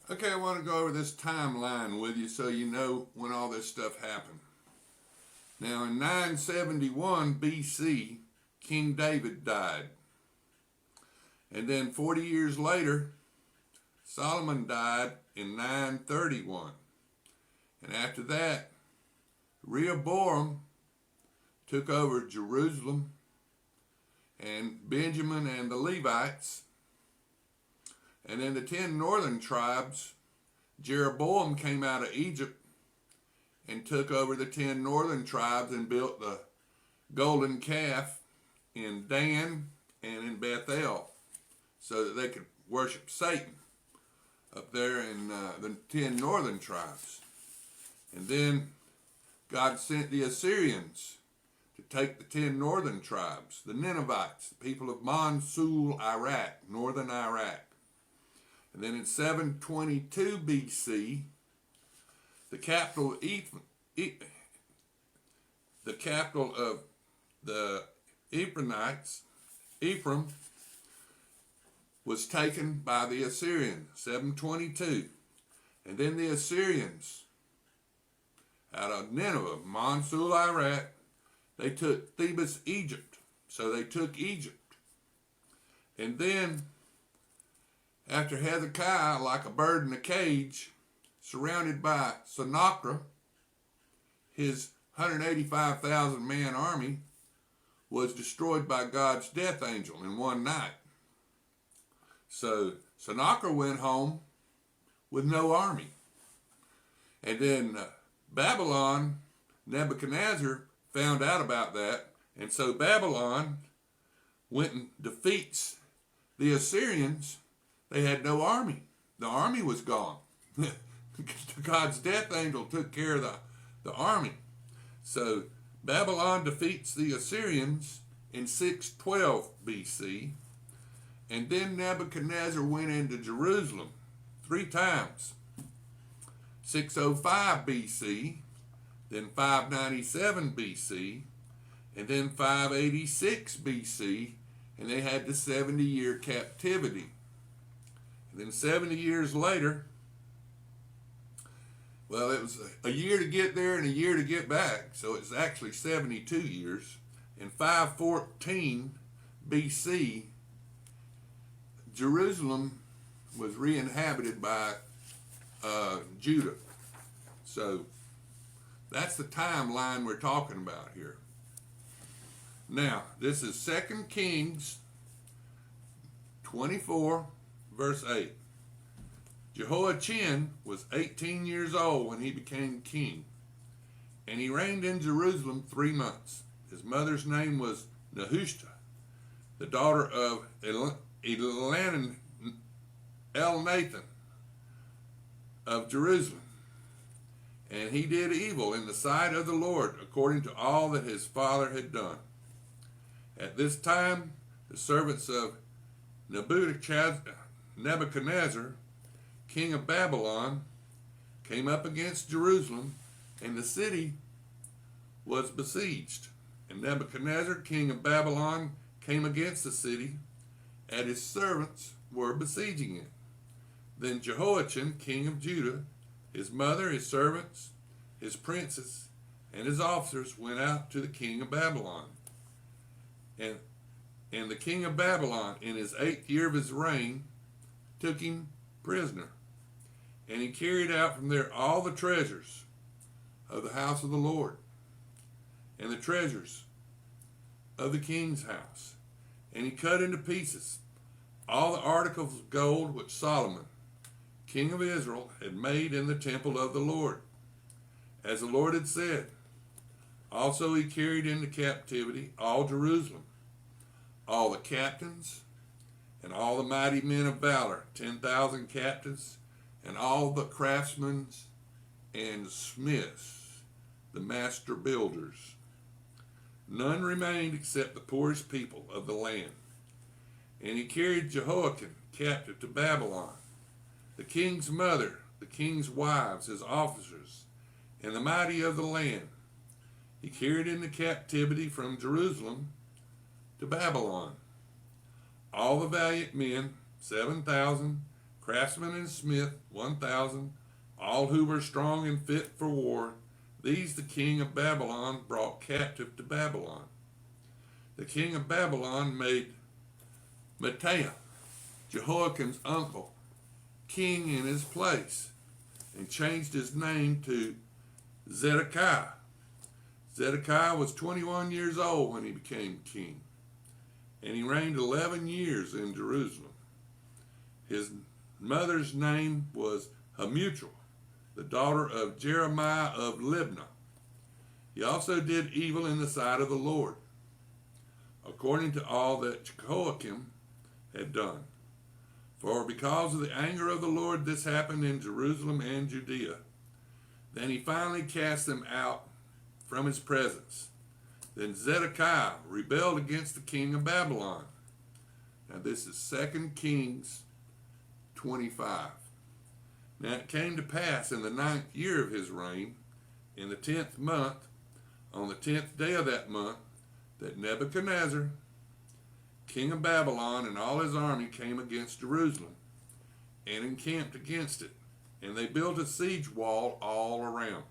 Okay, I want to go over this timeline with you so you know when all this stuff happened. Now, in 971 BC, King David died. And then 40 years later, Solomon died in 931. And after that, Rehoboam took over Jerusalem and Benjamin and the Levites. And then the 10 northern tribes, Jeroboam came out of Egypt and took over the 10 northern tribes and built the golden calf in Dan and in Bethel so that they could worship Satan up there in the 10 northern tribes. And then God sent the Assyrians to take the 10 northern tribes, the Ninevites, the people of Mosul, Iraq, northern Iraq. And then in 722 BC, the capital of the Ephraimites, Ephraim, was taken by the Assyrians, 722. And then the Assyrians, out of Nineveh, Mosul, Iraq, they took Thebes, Egypt. So they took Egypt. And then, after Hezekiah, like a bird in a cage, surrounded by Sennacherib, his 185,000 man army was destroyed by God's death angel in one night. So Sennacherib went home with no army. And then Babylon, Nebuchadnezzar found out about that. And so Babylon went and defeats the Assyrians. They had no army. The army was gone. God's death angel took care of the army. So Babylon defeats the Assyrians in 612 BC. And then Nebuchadnezzar went into Jerusalem 3 times. 605 BC, then 597 BC, and then 586 BC, and they had the 70-year captivity. And then 70 years later, well, it was a year to get there and a year to get back, so it's actually 72 years. In 514 BC, Jerusalem was re-inhabited by Judah. So that's the timeline we're talking about here. Now, this is 2 Kings 24, verse 8. Jehoiachin was 18 years old when he became king, and he reigned in Jerusalem 3 months. His mother's name was Nehushta, the daughter of Elnathan of Jerusalem. And he did evil in the sight of the Lord, according to all that his father had done. At this time, the servants of Nebuchadnezzar, king of Babylon, came up against Jerusalem, and the city was besieged. And Nebuchadnezzar, king of Babylon, came against the city, and his servants were besieging it. Then Jehoiachin, king of Judah, his mother, his servants, his princes, and his officers went out to the king of Babylon. And the king of Babylon, in his 8th year of his reign, took him prisoner. And he carried out from there all the treasures of the house of the Lord, and the treasures of the king's house. And he cut into pieces all the articles of gold which Solomon, king of Israel, had made in the temple of the Lord, as the Lord had said. Also he carried into captivity all Jerusalem, all the captains, and all the mighty men of valor, 10,000 captives, and all the craftsmen and smiths, the master builders. None remained except the poorest people of the land. And he carried Jehoiakim captive to Babylon, the king's mother, the king's wives, his officers, and the mighty of the land. He carried into captivity from Jerusalem to Babylon all the valiant men, 7,000 craftsmen and smith 1,000, all who were strong and fit for war. These the king of Babylon brought captive to Babylon. The king of Babylon made Mattaniah, Jehoiakim's uncle, king in his place, and changed his name to Zedekiah. Zedekiah was 21 years old when he became king, and he reigned 11 years in Jerusalem. His mother's name was Hamutal, the daughter of Jeremiah of Libnah. He also did evil in the sight of the Lord, according to all that Jehoiakim had done. For because of the anger of the Lord, this happened in Jerusalem and Judea. Then he finally cast them out from his presence. Then Zedekiah rebelled against the king of Babylon. Now this is 2 Kings 25. Now it came to pass in the 9th year of his reign, in the 10th month, on the 10th day of that month, that Nebuchadnezzar, king of Babylon, and all his army came against Jerusalem, and encamped against it, and they built a siege wall all around.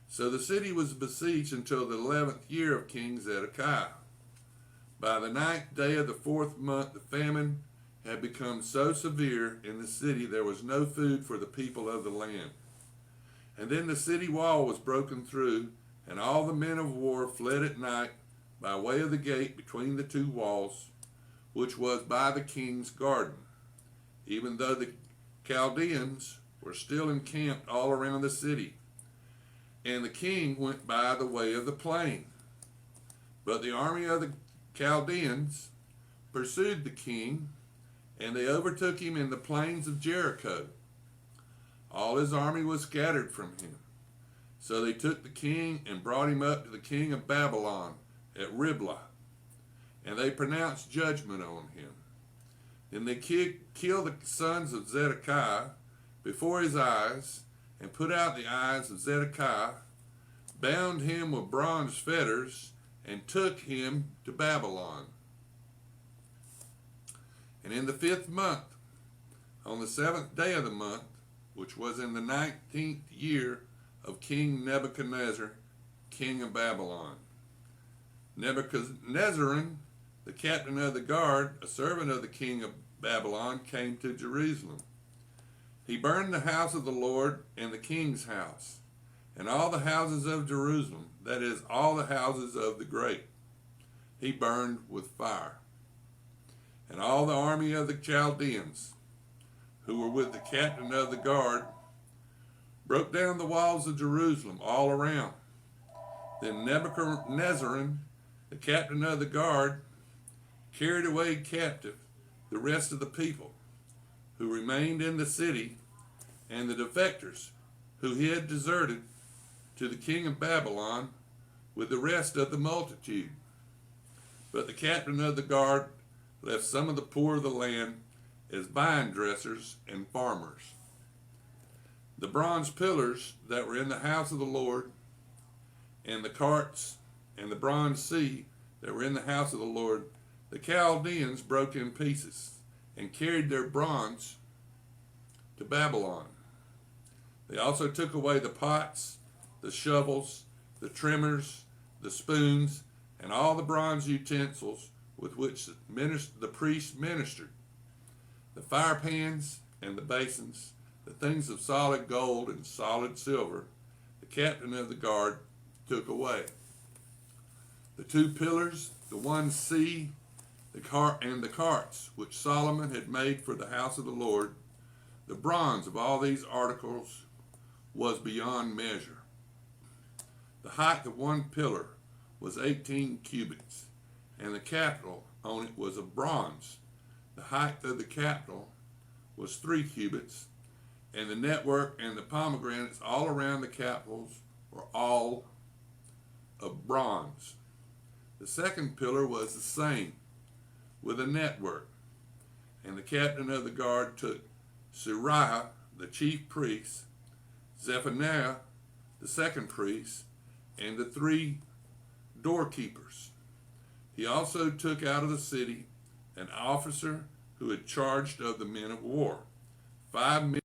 So the city was besieged until the 11th year of King Zedekiah. By the 9th day of the 4th month, the famine had become so severe in the city there was no food for the people of the land. And then the city wall was broken through, and all the men of war fled at night by way of the gate between the two walls, which was by the king's garden, even though the Chaldeans were still encamped all around the city. And the king went by the way of the plain. But the army of the Chaldeans pursued the king, and they overtook him in the plains of Jericho. All his army was scattered from him. So they took the king and brought him up to the king of Babylon at Riblah, and they pronounced judgment on him. Then they killed the sons of Zedekiah before his eyes, and put out the eyes of Zedekiah, bound him with bronze fetters, and took him to Babylon. And in the 5th month, on the 7th day of the month, which was in the 19th year of King Nebuchadnezzar, king of Babylon, Nebuchadnezzar, the captain of the guard, a servant of the king of Babylon, came to Jerusalem. He burned the house of the Lord and the king's house, and all the houses of Jerusalem, that is, all the houses of the great, he burned with fire. And all the army of the Chaldeans, who were with the captain of the guard, broke down the walls of Jerusalem all around. Then Nebuchadnezzar, the captain of the guard, carried away captive the rest of the people who remained in the city, and the defectors who he had deserted to the king of Babylon with the rest of the multitude. But the captain of the guard left some of the poor of the land as vine dressers and farmers. The bronze pillars that were in the house of the Lord, and the carts and the bronze sea that were in the house of the Lord, the Chaldeans broke in pieces and carried their bronze to Babylon. They also took away the pots, the shovels, the trimmers, the spoons, and all the bronze utensils with which the priests ministered, the fire pans and the basins, the things of solid gold and solid silver, the captain of the guard took away. The 2 pillars, the one sea, the cart and the carts which Solomon had made for the house of the Lord, the bronze of all these articles was beyond measure. The height of one pillar was 18 cubits, and the capital on it was of bronze. The height of the capital was 3 cubits, and the network and the pomegranates all around the capitals were all of bronze. The second pillar was the same, with a network. And the captain of the guard took Suriah, the chief priest, Zephaniah, the second priest, and the 3 doorkeepers. He also took out of the city an officer who had charge of the men of war. 5 men